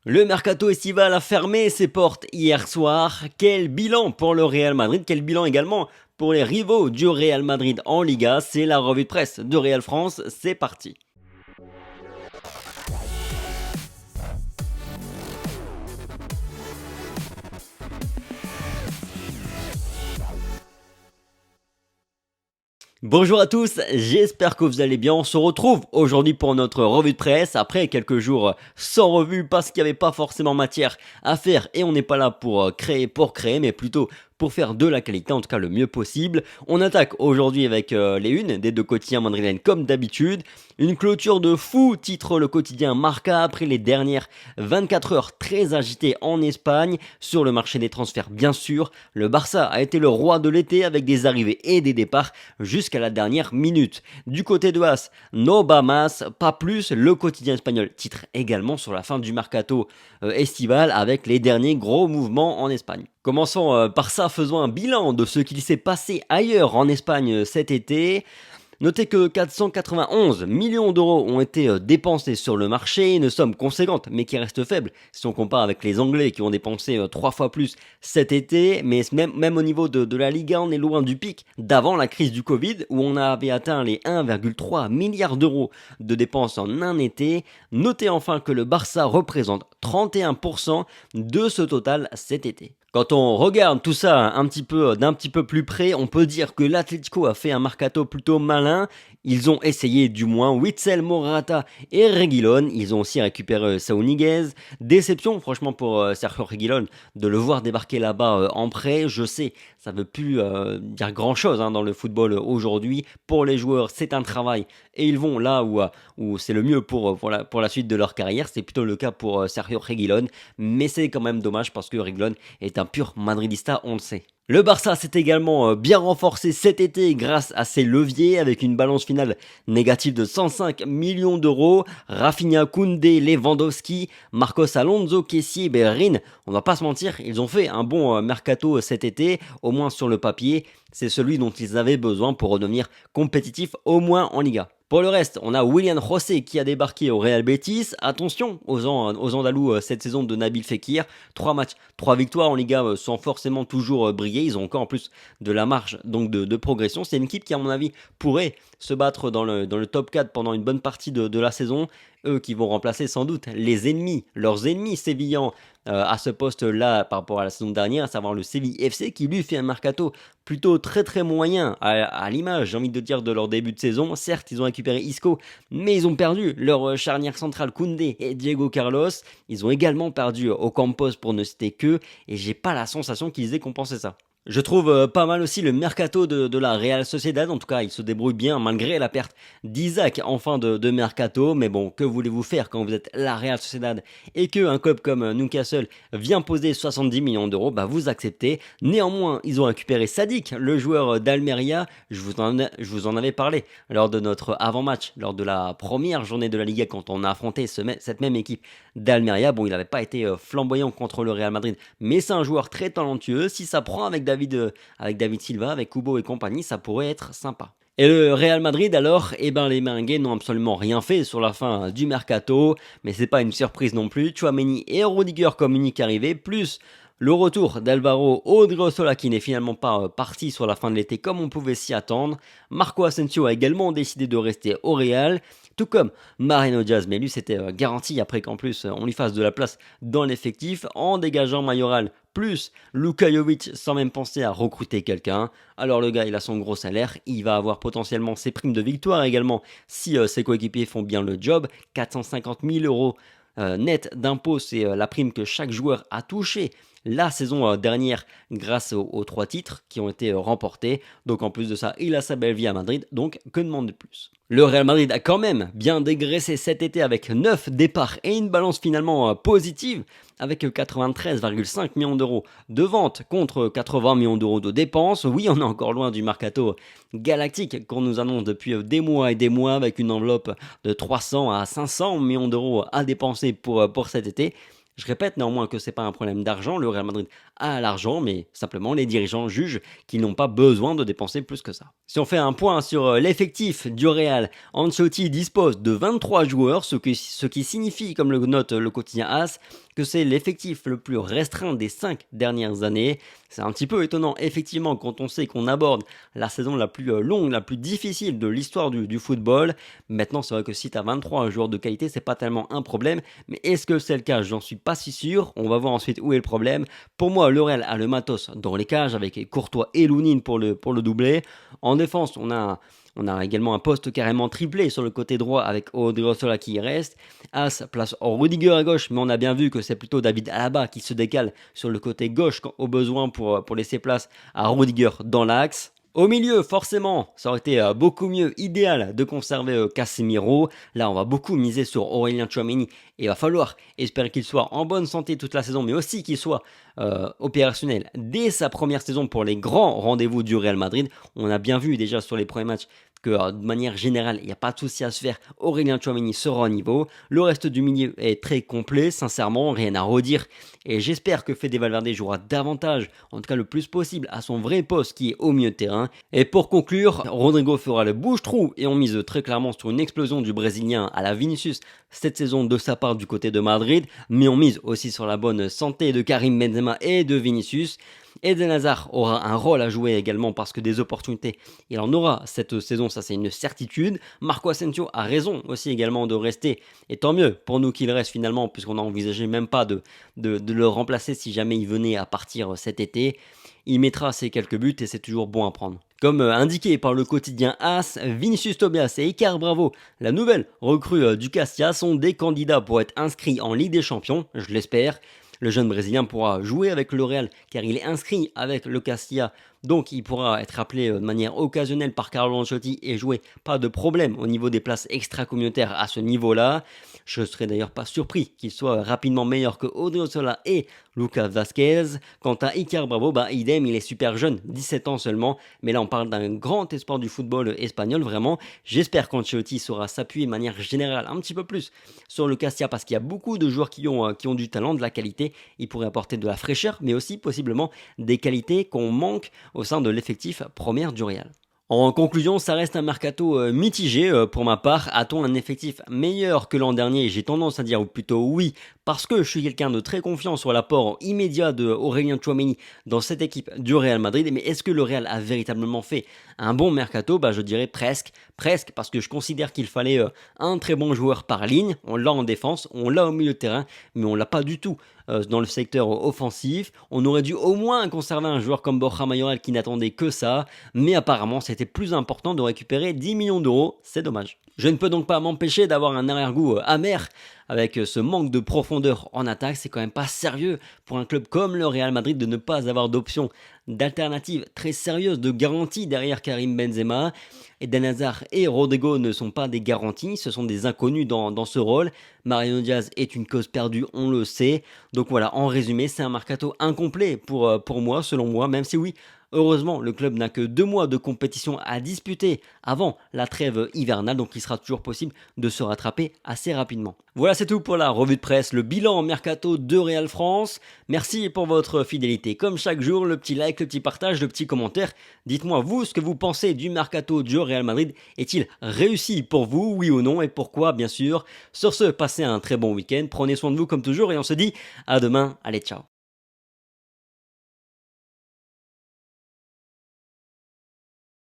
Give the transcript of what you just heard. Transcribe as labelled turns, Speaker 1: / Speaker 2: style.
Speaker 1: Le mercato estival a fermé ses portes hier soir. Quel bilan pour le Real Madrid, quel bilan également pour les rivaux du Real Madrid en Liga. C'est la revue de presse de Real France, c'est parti. Bonjour à tous, j'espère que vous allez bien. On se retrouve aujourd'hui pour notre revue de presse après quelques jours sans revue parce qu'il n'y avait pas forcément matière à faire et on n'est pas là pour créer mais plutôt pour faire de la qualité, en tout cas le mieux possible. On attaque aujourd'hui avec les unes des deux quotidiens madrilènes comme d'habitude. Une clôture de fou, titre le quotidien Marca après les dernières 24 heures très agitées en Espagne. Sur le marché des transferts bien sûr, le Barça a été le roi de l'été avec des arrivées et des départs jusqu'à la dernière minute. Du côté de As, no va más, pas plus, le quotidien espagnol titre également sur la fin du mercato estival avec les derniers gros mouvements en Espagne. Commençons par ça, faisons un bilan de ce qu'il s'est passé ailleurs en Espagne cet été. Notez que 491 millions d'euros ont été dépensés sur le marché, une somme conséquente mais qui reste faible si on compare avec les Anglais qui ont dépensé 3 fois plus cet été, mais même au niveau de la Liga, on est loin du pic d'avant la crise du Covid où on avait atteint les 1,3 milliards d'euros de dépenses en un été. Notez enfin que le Barça représente 31% de ce total cet été. Quand on regarde tout ça d'un petit peu plus près, on peut dire que l'Atlético a fait un mercato plutôt malin. Ils ont essayé du moins Witsel, Morata et Reguilón. Ils ont aussi récupéré Saúl Ñíguez. Déception franchement pour Sergio Reguilón de le voir débarquer là-bas en prêt. Je sais, ça veut plus dire grand-chose dans le football aujourd'hui. Pour les joueurs, c'est un travail et ils vont là où c'est le mieux pour la suite de leur carrière. C'est plutôt le cas pour Sergio Reguilón, mais c'est quand même dommage parce que Reguilón est un pur madridista, on le sait. Le Barça s'est également bien renforcé cet été grâce à ses leviers avec une balance finale négative de 105 millions d'euros. Rafinha, Koundé, Lewandowski, Marcos Alonso, Kessie, Bellerin, on va pas se mentir, ils ont fait un bon mercato cet été, au moins sur le papier. C'est celui dont ils avaient besoin pour redevenir compétitifs au moins en Liga. Pour le reste, on a Willian José qui a débarqué au Real Betis. Attention aux Andalous cette saison de Nabil Fekir. 3 matchs, 3 victoires en Liga sans forcément toujours briller. Ils ont encore en plus de la marge donc de progression. C'est une équipe qui à mon avis pourrait se battre dans le top 4 pendant une bonne partie de la saison. Eux qui vont remplacer sans doute leurs ennemis sévillans à ce poste-là par rapport à la saison dernière, à savoir le Séville FC qui lui fait un mercato plutôt très très moyen à l'image, j'ai envie de dire, de leur début de saison. Certes, ils ont récupéré Isco, mais ils ont perdu leur charnière centrale Koundé et Diego Carlos. Ils ont également perdu Ocampos pour ne citer que, et j'ai pas la sensation qu'ils aient compensé ça. Je trouve pas mal aussi le mercato de la Real Sociedad, en tout cas il se débrouille bien malgré la perte d'Isaac en fin de mercato, mais bon, que voulez-vous faire quand vous êtes la Real Sociedad et que un club comme Newcastle vient poser 70 millions d'euros, bah vous acceptez. Néanmoins, ils ont récupéré Sadik, le joueur d'Almeria, je vous en avais parlé lors de notre avant-match, lors de la première journée de la Liga quand on a affronté cette même équipe d'Almeria. Bon, il n'avait pas été flamboyant contre le Real Madrid, mais c'est un joueur très talentueux. Si ça prend avec David Silva, avec Kubo et compagnie, ça pourrait être sympa. Et le Real Madrid alors, eh ben les Merengues n'ont absolument rien fait sur la fin du mercato, mais c'est pas une surprise non plus. Tchouaméni et Rudiger comme unique arrivée, plus le retour d'Alvaro Odriozola qui n'est finalement pas parti sur la fin de l'été comme on pouvait s'y attendre. Marco Asensio a également décidé de rester au Real, tout comme Mariano Diaz, mais lui c'était garanti après qu'en plus on lui fasse de la place dans l'effectif en dégageant Mayoral plus Luka Jovic sans même penser à recruter quelqu'un. Alors le gars il a son gros salaire, il va avoir potentiellement ses primes de victoire également si ses coéquipiers font bien le job, 450 000 euros net d'impôts, c'est la prime que chaque joueur a touché la saison dernière grâce aux 3 titres qui ont été remportés. Donc en plus de ça, il a sa belle vie à Madrid, donc que demander de plus. Le Real Madrid a quand même bien dégraissé cet été avec 9 départs et une balance finalement positive avec 93,5 millions d'euros de ventes contre 80 millions d'euros de dépenses. Oui, on est encore loin du mercato galactique qu'on nous annonce depuis des mois et des mois avec une enveloppe de 300 à 500 millions d'euros à dépenser pour cet été. Je répète néanmoins que c'est pas un problème d'argent, le Real Madrid a l'argent, mais simplement les dirigeants jugent qu'ils n'ont pas besoin de dépenser plus que ça. Si on fait un point sur l'effectif du Real, Ancelotti dispose de 23 joueurs, ce qui signifie, comme le note le quotidien AS, que c'est l'effectif le plus restreint des 5 dernières années. C'est un petit peu étonnant, effectivement, quand on sait qu'on aborde la saison la plus longue, la plus difficile de l'histoire du football. Maintenant, c'est vrai que si tu as 23 joueurs de qualité, c'est pas tellement un problème, mais est-ce que c'est le cas? J'en suis pas si sûr. On va voir ensuite où est le problème. Pour moi, le Real a le matos dans les cages avec Courtois et Lounine pour le doubler. En défense, on a également un poste carrément triplé sur le côté droit avec Odriozola qui y reste. As place Rudiger à gauche, mais on a bien vu que c'est plutôt David Alaba qui se décale sur le côté gauche au besoin pour laisser place à Rudiger dans l'axe. Au milieu, forcément, ça aurait été beaucoup mieux, idéal de conserver Casemiro. Là, on va beaucoup miser sur Aurélien Tchouaméni et il va falloir espérer qu'il soit en bonne santé toute la saison, mais aussi qu'il soit opérationnel dès sa première saison pour les grands rendez-vous du Real Madrid. On a bien vu déjà sur les premiers matchs que de manière générale, il n'y a pas de souci à se faire. Aurélien Tchouaméni sera au niveau. Le reste du milieu est très complet, sincèrement, rien à redire. Et j'espère que Fede Valverde jouera davantage, en tout cas le plus possible, à son vrai poste qui est au milieu de terrain. Et pour conclure, Rodrigo fera le bouche-trou et on mise très clairement sur une explosion du Brésilien à la Vinicius cette saison de sa part du côté de Madrid. Mais on mise aussi sur la bonne santé de Karim Benzema et de Vinicius. Eden Hazard aura un rôle à jouer également parce que des opportunités, il en aura cette saison, ça c'est une certitude. Marco Asensio a raison aussi également de rester, et tant mieux pour nous qu'il reste finalement, puisqu'on n'a envisagé même pas de le remplacer si jamais il venait à partir cet été. Il mettra ses quelques buts et c'est toujours bon à prendre. Comme indiqué par le quotidien AS, Vinicius Tobias et Icar Bravo, la nouvelle recrue du Castilla, sont des candidats pour être inscrits en Ligue des Champions, je l'espère. Le jeune Brésilien pourra jouer avec le Real car il est inscrit avec le Castilla. Donc il pourra être appelé de manière occasionnelle par Carlo Ancelotti et jouer. Pas de problème au niveau des places extra-communautaires à ce niveau-là. Je serais d'ailleurs pas surpris qu'il soit rapidement meilleur que Odriozola et Lucas Vazquez. Quant à Icar Bravo, idem, il est super jeune, 17 ans seulement. Mais là on parle d'un grand espoir du football espagnol, vraiment. J'espère qu'Ancelotti saura s'appuyer de manière générale un petit peu plus sur le Castilla parce qu'il y a beaucoup de joueurs qui ont du talent, de la qualité. Il pourrait apporter de la fraîcheur, mais aussi possiblement des qualités qu'on manque au sein de l'effectif première du Real. En conclusion, ça reste un mercato mitigé pour ma part. A-t-on un effectif meilleur que l'an dernier? J'ai tendance à dire ou plutôt oui, parce que je suis quelqu'un de très confiant sur l'apport immédiat de Aurélien Tchouaméni dans cette équipe du Real Madrid. Mais est-ce que le Real a véritablement fait un bon mercato? Je dirais presque, parce que je considère qu'il fallait un très bon joueur par ligne. On l'a en défense, on l'a au milieu de terrain, mais on l'a pas du tout dans le secteur offensif. On aurait dû au moins conserver un joueur comme Borja Mayoral qui n'attendait que ça, mais apparemment c'était plus important de récupérer 10 millions d'euros, c'est dommage. Je ne peux donc pas m'empêcher d'avoir un arrière-goût amer avec ce manque de profondeur en attaque. C'est quand même pas sérieux pour un club comme le Real Madrid de ne pas avoir d'options d'alternatives très sérieuses, de garanties derrière Karim Benzema. Eden Hazard et Rodrigo ne sont pas des garanties, ce sont des inconnus dans ce rôle. Mariano Diaz est une cause perdue, on le sait. Donc voilà, en résumé, c'est un mercato incomplet pour moi, selon moi, même si oui, heureusement, le club n'a que 2 mois de compétition à disputer avant la trêve hivernale, donc il sera toujours possible de se rattraper assez rapidement. Voilà, c'est tout pour la revue de presse, le bilan mercato de Real France. Merci pour votre fidélité. Comme chaque jour, le petit like, le petit partage, le petit commentaire. Dites-moi vous ce que vous pensez du mercato du Real Madrid. Est-il réussi pour vous, oui ou non, et pourquoi, bien sûr. Sur ce, passez un très bon week-end, prenez soin de vous comme toujours, et on se dit à demain. Allez, ciao.